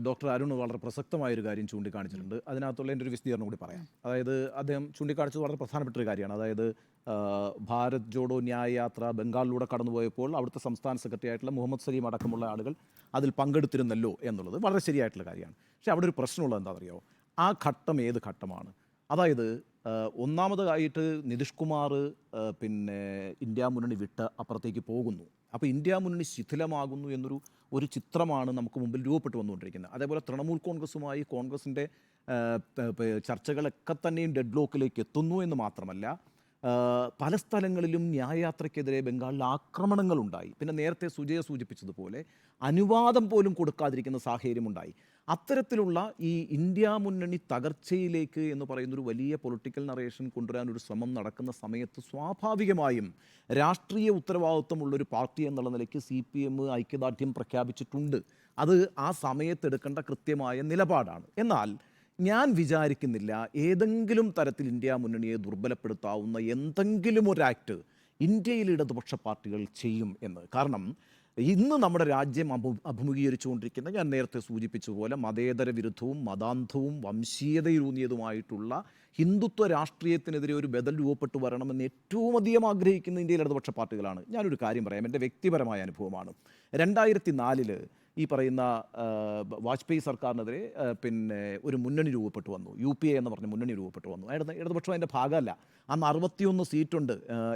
Doctor Arun വളരെ പ്രസക്തമായൊരു കാര്യം ചൂണ്ടിക്കാണിച്ചിട്ടുണ്ട്. അതിനകത്തുള്ള എൻ്റെ ഒരു വിശദീകരണം കൂടി പറയാം. അതായത് അദ്ദേഹം ചൂണ്ടിക്കാണിച്ചത് വളരെ പ്രധാനപ്പെട്ട ഒരു കാര്യമാണ്. അതായത് ഭാരത് ജോഡോ ന്യായ യാത്ര ബംഗാളിലൂടെ കടന്നുപോയപ്പോൾ അവിടുത്തെ സംസ്ഥാന സെക്രട്ടറി ആയിട്ടുള്ള മുഹമ്മദ് സലീം അടക്കമുള്ള ആളുകൾ അതിൽ പങ്കെടുത്തിരുന്നല്ലോ എന്നുള്ളത് വളരെ ശരിയായിട്ടുള്ള കാര്യമാണ്. പക്ഷേ അവിടെ ഒരു പ്രശ്നമുള്ളത് എന്താണെന്നറിയോ? ആ ഘട്ടം ഏത് ഘട്ടമാണ്? അതായത് ഒന്നാമതായിട്ട് നിതീഷ് കുമാർ പിന്നെ ഇന്ത്യ മുന്നണി വിട്ട് അപ്പുറത്തേക്ക് പോകുന്നു. അപ്പോൾ ഇന്ത്യ മുന്നണി ശിഥിലമാകുന്നു ഒരു ചിത്രമാണ് നമുക്ക് മുമ്പിൽ രൂപപ്പെട്ടു വന്നുകൊണ്ടിരിക്കുന്നത്. അതേപോലെ തൃണമൂൽ കോൺഗ്രസുമായി കോൺഗ്രസിൻ്റെ ചർച്ചകളൊക്കെ തന്നെയും ഡെഡ് ലോക്കിലേക്ക് എത്തുന്നു എന്ന് മാത്രമല്ല, പല സ്ഥലങ്ങളിലും ന്യായയാത്രയ്ക്കെതിരെ ബംഗാളിൽ ആക്രമണങ്ങളുണ്ടായി. പിന്നെ നേരത്തെ സുജയ സൂചിപ്പിച്ചതുപോലെ അനുവാദം പോലും കൊടുക്കാതിരിക്കുന്ന സാഹചര്യമുണ്ടായി. അത്തരത്തിലുള്ള ഈ ഇന്ത്യ മുന്നണി തകർച്ചയിലേക്ക് എന്ന് പറയുന്നൊരു വലിയ പൊളിറ്റിക്കൽ നറേഷൻ കൊണ്ടുവരാനൊരു ശ്രമം നടക്കുന്ന സമയത്ത് സ്വാഭാവികമായും രാഷ്ട്രീയ ഉത്തരവാദിത്വമുള്ളൊരു പാർട്ടി എന്നുള്ള നിലയ്ക്ക് CPM ഐക്യദാർഢ്യം പ്രഖ്യാപിച്ചിട്ടുണ്ട്. അത് ആ സമയത്തെടുക്കേണ്ട കൃത്യമായ നിലപാടാണ്. എന്നാൽ ഞാൻ വിചാരിക്കുന്നില്ല ഏതെങ്കിലും തരത്തിൽ ഇന്ത്യ മുന്നണിയെ ദുർബലപ്പെടുത്താവുന്ന എന്തെങ്കിലും ഒരു ആക്ട് ഇന്ത്യയിലെ ഇടതുപക്ഷ പാർട്ടികൾ ചെയ്യും എന്ന്. കാരണം ഇന്ന് നമ്മുടെ രാജ്യം അഭിമുഖീകരിച്ചുകൊണ്ടിരിക്കുന്ന, ഞാൻ നേരത്തെ സൂചിപ്പിച്ചതുപോലെ, മതേതര വിരുദ്ധവും മതാന്ധവും വംശീയതയിലൂന്നിയതുമായിട്ടുള്ള ഹിന്ദുത്വ രാഷ്ട്രീയത്തിനെതിരെ ഒരു ബദൽ രൂപപ്പെട്ടു വരണമെന്ന് ഏറ്റവും അധികം ആഗ്രഹിക്കുന്ന ഇന്ത്യയിലെ ഇടതുപക്ഷ പാർട്ടികളാണ്. ഞാനൊരു കാര്യം പറയാം, എൻ്റെ വ്യക്തിപരമായ അനുഭവമാണ്. 2004 ഈ പറയുന്ന വാജ്പേയി സർക്കാരിനെതിരെ പിന്നെ ഒരു മുന്നണി രൂപപ്പെട്ടു വന്നു. UPA എന്ന് പറഞ്ഞ മുന്നണി രൂപപ്പെട്ടു വന്നു. ഇടതുപക്ഷം അതിൻ്റെ ഭാഗമല്ല. അന്ന് 61 സീറ്റുണ്ട്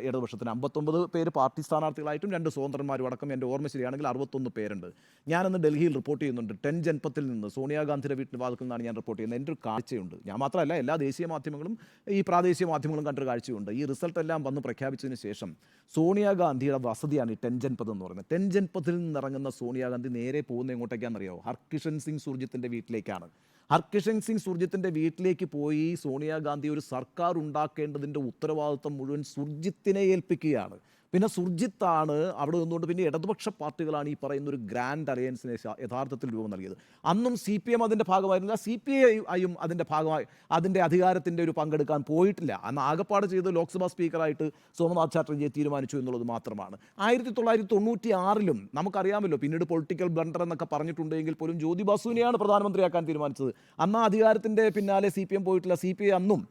ഇടതുപക്ഷത്തിന്. 59 പേര് പാർട്ടി സ്ഥാനാർത്ഥികളായിട്ടും 2 സ്വതന്ത്രന്മാരും അടക്കം, എൻ്റെ ഓർമ്മ ശരിയാണെങ്കിൽ 61 പേരുണ്ട്. ഞാനന്ന് ഡൽഹിയിൽ റിപ്പോർട്ട് ചെയ്യുന്നുണ്ട്. 10 ജൻപത്തിൽ നിന്ന് സോണിയാഗാന്ധിയുടെ വീട്ടിൽ വാതിൽക്കൽ നിന്നാണ് ഞാൻ റിപ്പോർട്ട് ചെയ്യുന്നത്. എൻ്റെ ഒരു കാഴ്ചയുണ്ട്. ഞാൻ മാത്രമല്ല, എല്ലാ ദേശീയ മാധ്യമങ്ങളും ഈ പ്രാദേശിക മാധ്യമങ്ങളും കണ്ടൊരു കാഴ്ചയുണ്ട്. ഈ റിസൾട്ട് എല്ലാം വന്ന് പ്രഖ്യാപിച്ചതിന് ശേഷം സോണിയാഗാന്ധിയുടെ വസതിയാണ് ഈ 10 ജൻപത് എന്ന് പറയുന്നത്. 10 ജൻപതിൽ നിന്നിറങ്ങുന്ന സോണിയാഗാന്ധി നേരെ പോകുന്ന എങ്ങോട്ടേക്കാണെന്നറിയോ? ഹർകിഷൻ സിംഗ് സുർജിത്തിൻ്റെ വീട്ടിലേക്കാണ്. ഹർകിഷൻ സിംഗ് സുർജിത്തിൻ്റെ വീട്ടിലേക്ക് പോയി സോണിയാഗാന്ധി ഒരു സർക്കാർ ഉണ്ടാക്കേണ്ടതിൻ്റെ ഉത്തരവാദിത്വം മുഴുവൻ സുർജിത്തിനെ ഏൽപ്പിക്കുകയാണ്. പിന്നെ സുർജിത്താണ് അവിടെ നിന്നുകൊണ്ട് പിന്നെ ഇടതുപക്ഷ പാർട്ടികളാണ് ഈ പറയുന്ന ഒരു ഗ്രാൻഡ് അലയൻസിനെ യഥാർത്ഥത്തിൽ രൂപം നൽകിയത്. അന്നും CPM അതിൻ്റെ ഭാഗമായിരുന്നില്ല, CPIയും അതിൻ്റെ ഭാഗമായി അതിൻ്റെ അധികാരത്തിൻ്റെ ഒരു പങ്കെടുക്കാൻ പോയിട്ടില്ല. അന്ന് ആകപ്പാട് ചെയ്ത് ലോക്സഭാ സ്പീക്കറായിട്ട് സോമനാഥ് ചാറ്റർജിയെ തീരുമാനിച്ചു എന്നുള്ളത് മാത്രമാണ്. 1996 നമുക്കറിയാമല്ലോ, പിന്നീട് പൊളിറ്റിക്കൽ ബ്ലണ്ടർ എന്നൊക്കെ പറഞ്ഞിട്ടുണ്ടെങ്കിൽ പോലും ജ്യോതി ബസുവിനെയാണ് പ്രധാനമന്ത്രിയാക്കാൻ തീരുമാനിച്ചത്. അന്ന് ആ അധികാരത്തിൻ്റെ പിന്നാലെ CPM പോയിട്ടില്ല. CPI അന്നും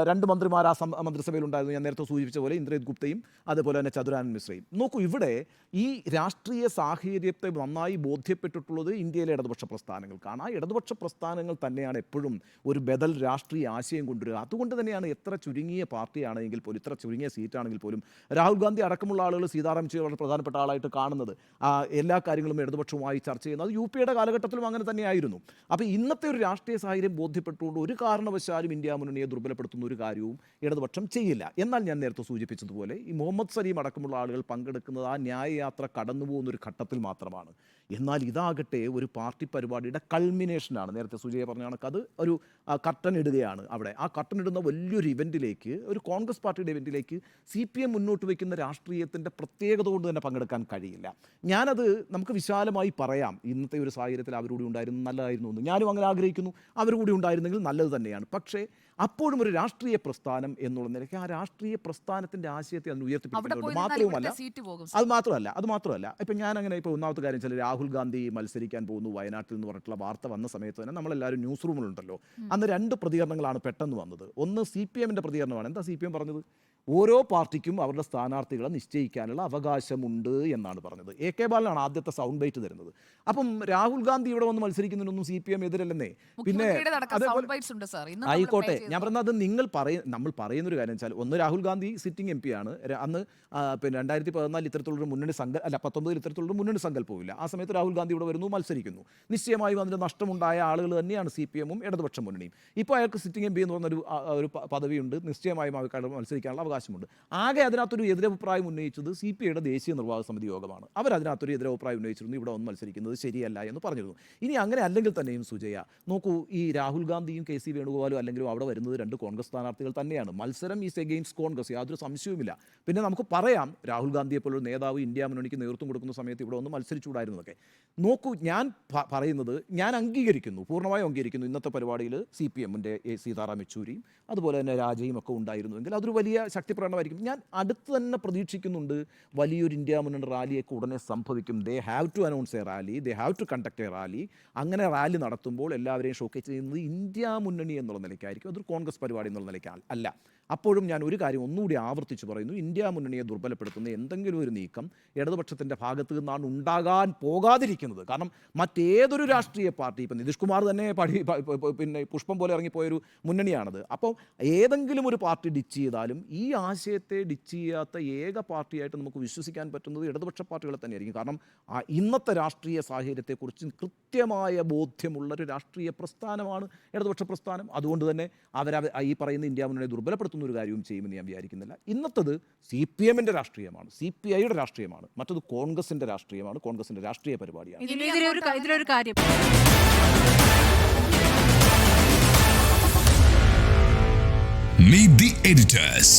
2 മന്ത്രിമാർ ആ മന്ത്രിസഭയിലുണ്ടായിരുന്നു. ഞാൻ നേരത്തെ സൂചിപ്പിച്ച പോലെ ഇന്ദ്രജിത് ഗുപ്തയും അതുപോലെ തന്നെ ചതുരാനന്ദ് മിശ്രയും. നോക്കൂ, ഇവിടെ ഈ രാഷ്ട്രീയ സാഹചര്യത്തെ നന്നായി ബോധ്യപ്പെട്ടിട്ടുള്ളത് ഇന്ത്യയിലെ ഇടതുപക്ഷ പ്രസ്ഥാനങ്ങൾക്കാണ്. ആ ഇടതുപക്ഷ പ്രസ്ഥാനങ്ങൾ തന്നെയാണ് എപ്പോഴും ഒരു ബദൽ രാഷ്ട്രീയ ആശയം കൊണ്ടുവരിക. അതുകൊണ്ട് തന്നെയാണ് എത്ര ചുരുങ്ങിയ പാർട്ടിയാണെങ്കിൽ പോലും, ഇത്ര ചുരുങ്ങിയ സീറ്റാണെങ്കിൽ പോലും രാഹുൽ ഗാന്ധി അടക്കമുള്ള ആളുകൾ സീതാറാം യെച്ചൂരി വളരെ പ്രധാനപ്പെട്ട ആളായിട്ട് കാണുന്നത്, എല്ലാ കാര്യങ്ങളും ഇടതുപക്ഷവുമായി ചർച്ച ചെയ്യുന്നത്. അത് UPAയുടെ കാലഘട്ടത്തിലും അങ്ങനെ തന്നെയായിരുന്നു. അപ്പോൾ ഇന്നത്തെ ഒരു രാഷ്ട്രീയ സാഹചര്യം ബോധ്യപ്പെട്ടുകൊണ്ട് ഒരു കാരണവശാലും ഇന്ത്യ മുന്നണിയെ ദുർബലപ്പെടുത്തുന്ന ഒരു കാര്യവും ഇടതുപക്ഷം ചെയ്യില്ല. എന്നാൽ ഞാൻ നേരത്തെ സൂചിപ്പിച്ചതുപോലെ ഈ മുഹമ്മദ് സലീം അടക്കമുള്ള ആളുകൾ പങ്കെടുക്കുന്നത് ആ ന്യായയാത്ര കടന്നു പോകുന്നൊരു ഘട്ടത്തിൽ മാത്രമാണ്. എന്നാൽ ഇതാകട്ടെ ഒരു പാർട്ടി പരിപാടിയുടെ കൾമിനേഷനാണ്. നേരത്തെ സുജയ പറഞ്ഞ കണക്ക് അത് ഒരു കർട്ടൻ ഇടുകയാണ്. അവിടെ ആ കർട്ടൻ ഇടുന്ന വലിയൊരു ഇവൻറ്റിലേക്ക്, ഒരു കോൺഗ്രസ് പാർട്ടിയുടെ ഇവൻറ്റിലേക്ക് CPM മുന്നോട്ട് വയ്ക്കുന്ന രാഷ്ട്രീയത്തിൻ്റെ പ്രത്യേകത കൊണ്ട് തന്നെ പങ്കെടുക്കാൻ കഴിയില്ല. ഞാനത് നമുക്ക് വിശാലമായി പറയാം. ഇന്നത്തെ ഒരു സാഹചര്യത്തിൽ അവരൂടെ ഉണ്ടായിരുന്നു നല്ലതായിരുന്നു എന്ന് ഞാനും അങ്ങനെ ആഗ്രഹിക്കുന്നു. അവരുകൂടി ഉണ്ടായിരുന്നെങ്കിൽ നല്ലത് തന്നെയാണ്. പക്ഷേ അപ്പോഴും ഒരു രാഷ്ട്രീയ പ്രസ്ഥാനം എന്നുള്ള നിലയ്ക്ക് ആ രാഷ്ട്രീയ പ്രസ്ഥാനത്തിൻ്റെ ആശയത്തെ അതിന് ഉയർത്തിപ്പിടിക്കുന്നുണ്ട്. അത് മാത്രമല്ല ഇപ്പം ഞാനങ്ങനെ ഇപ്പോൾ ഒന്നാമത്തെ കാര്യം വെച്ചാൽ രാഹുൽ ഗാന്ധി മത്സരിക്കാൻ പോകുന്നു വയനാട്ടിൽ എന്ന് പറഞ്ഞിട്ടുള്ള വാർത്ത വന്ന സമയത്ത് തന്നെ നമ്മളെല്ലാവരും ന്യൂസ് റൂമിലുണ്ടല്ലോ. അന്ന് 2 പ്രതികരണങ്ങളാണ് പെട്ടെന്ന് വന്നത്. ഒന്ന് CPMൻ്റെ പ്രതികരണമാണ്. എന്താ CPM പറഞ്ഞത്? ഓരോ പാർട്ടിക്കും അവരുടെ സ്ഥാനാർത്ഥികളെ നിശ്ചയിക്കാനുള്ള അവകാശമുണ്ട് എന്നാണ് പറഞ്ഞത്. AK ബാലനാണ് ആദ്യത്തെ സൗണ്ട് ബൈറ്റ് തരുന്നത്. അപ്പം രാഹുൽ ഗാന്ധി ഇവിടെ വന്ന് മത്സരിക്കുന്നതിനൊന്നും CPM എതിരല്ലെന്നേ. പിന്നെ ആയിക്കോട്ടെ, ഞാൻ പറഞ്ഞത് നമ്മൾ പറയുന്നൊരു കാര്യം വെച്ചാൽ, ഒന്ന് രാഹുൽ ഗാന്ധി സിറ്റിംഗ് MP ആണ്. അന്ന് പിന്നെ 2014 ഇത്തരത്തിലുള്ളൊരു മുന്നണി 19 ഇത്തരത്തിലുള്ളൊരു മുന്നണി സങ്കല്പവുമില്ല. ആ സമയത്ത് രാഹുൽ ഗാന്ധി ഇവിടെ വരുന്നു, മത്സരിക്കുന്നു. നിശ്ചയമായും അതിൻ്റെ നഷ്ടമുണ്ടായ ആളുകൾ തന്നെയാണ് CPMഉം ഇടതുപക്ഷ മുന്നണിയും. ഇപ്പോൾ അയാൾക്ക് സിറ്റിംഗ് MP എന്ന് പറഞ്ഞൊരു പദവിയുണ്ട്. നിശ്ചയമായും അവർക്ക് മത്സരിക്കാനുള്ള അവകാശമുണ്ട്. ആകെ അതിനകത്തൊരു എതിരഭിപ്രായം ഉന്നയിച്ചത് CPIയുടെ ദേശീയ നിർവാഹക സമിതി യോഗമാണ്. അവരതിനകത്തൊരു എതിരഭിപ്രായം ഉന്നയിച്ചിരുന്നു, ഇവിടെ വന്ന് മത്സരിക്കുന്നത് ശരിയല്ല എന്ന് പറഞ്ഞിരുന്നു. ഇനി അങ്ങനെ അല്ലെങ്കിൽ തന്നെയും സുജയ നോക്കൂ, ഈ രാഹുൽ ഗാന്ധിയും KC വേണുഗോപാലും അല്ലെങ്കിലും അവിടെ വരുന്നത് 2 കോൺഗ്രസ് സ്ഥാനാർത്ഥികൾ തന്നെയാണ്. മത്സരം ഈസ് എഗെയിൻസ്റ്റ് കോൺഗ്രസ്, യാതൊരു സംശയവുമില്ല. പിന്നെ നമുക്ക് പറയാം രാഹുൽ ഗാന്ധിയെ പോലൊരു നേതാവ് ഇന്ത്യ മുന്നണിക്ക് നേതൃത്വം കൊടുക്കുന്ന സമയത്ത് ഇവിടെ ഒന്ന് മത്സരിച്ചുകൂടായിരുന്നതൊക്കെ. നോക്കൂ, ഞാൻ പറയുന്നത്, ഞാൻ പൂർണ്ണമായും അംഗീകരിക്കുന്നു ഇന്നത്തെ പരിപാടിയിൽ CPMൻ്റെ സീതാറാം യെച്ചൂരിയും അതുപോലെ തന്നെ രാജയും ഒക്കെ ഉണ്ടായിരുന്നുവെങ്കിൽ അതൊരു വലിയ ശക്തി പ്രകടനമായിരിക്കും. ഞാൻ അടുത്ത് തന്നെ പ്രതീക്ഷിക്കുന്നുണ്ട് വലിയൊരു ഇന്ത്യ മുന്നണി റാലിയൊക്കെ ഉടനെ സംഭവിക്കും. They have to announce a rally, they have to conduct a rally. അങ്ങനെ റാലി നടത്തുമ്പോൾ എല്ലാവരെയും ഷോക്കേസ് ചെയ്യുന്നത് ഇന്ത്യ മുന്നണി എന്നുള്ള നിലയ്ക്കായിരിക്കും, അതൊരു കോൺഗ്രസ് പരിപാടി എന്നുള്ള നിലയ്ക്ക് അല്ല. അപ്പോഴും ഞാൻ ഒരു കാര്യം ഒന്നുകൂടി ആവർത്തിച്ച് പറയുന്നു, ഇന്ത്യ മുന്നണിയെ ദുർബലപ്പെടുത്തുന്ന എന്തെങ്കിലും ഒരു നീക്കം ഇടതുപക്ഷത്തിൻ്റെ ഭാഗത്ത് നിന്നാണ് ഉണ്ടാകാൻ പോകാതിരിക്കുന്നത്. കാരണം മറ്റേതൊരു രാഷ്ട്രീയ പാർട്ടി, ഇപ്പം നിതീഷ് കുമാർ തന്നെ പിന്നെ പുഷ്പം പോലെ ഇറങ്ങിപ്പോയൊരു മുന്നണിയാണത്. അപ്പോൾ ഏതെങ്കിലും ഒരു പാർട്ടി ഡിച്ച് ചെയ്താലും ഈ ആശയത്തെ ഡിച്ച് ചെയ്യാത്ത ഏക പാർട്ടിയായിട്ട് നമുക്ക് വിശ്വസിക്കാൻ പറ്റുന്നത് ഇടതുപക്ഷ പാർട്ടികളെ തന്നെയായിരിക്കും. കാരണം ഇന്നത്തെ രാഷ്ട്രീയ സാഹചര്യത്തെക്കുറിച്ച് കൃത്യമായ ബോധ്യമുള്ളൊരു രാഷ്ട്രീയ പ്രസ്ഥാനമാണ് ഇടതുപക്ഷ പ്രസ്ഥാനം. അതുകൊണ്ട് തന്നെ ഈ പറയുന്ന ഇന്ത്യ മുന്നണിയെ ദുർബലപ്പെടുത്തുന്ന ഒരു കാര്യവും ചെയ്യുമെന്ന് ഞാൻ വിചാരിക്കുന്നില്ല. ഇന്നത്തത് CPM-ന്റെ രാഷ്ട്രീയമാണ്, CPI-യുടെ രാഷ്ട്രീയമാണ്, മറ്റത് കോൺഗ്രസിൻ്റെ രാഷ്ട്രീയമാണ്, കോൺഗ്രസിൻ്റെ രാഷ്ട്രീയ പരിപാടിയാണ്. ഇതിലൊരു കാര്യം Meet the editors.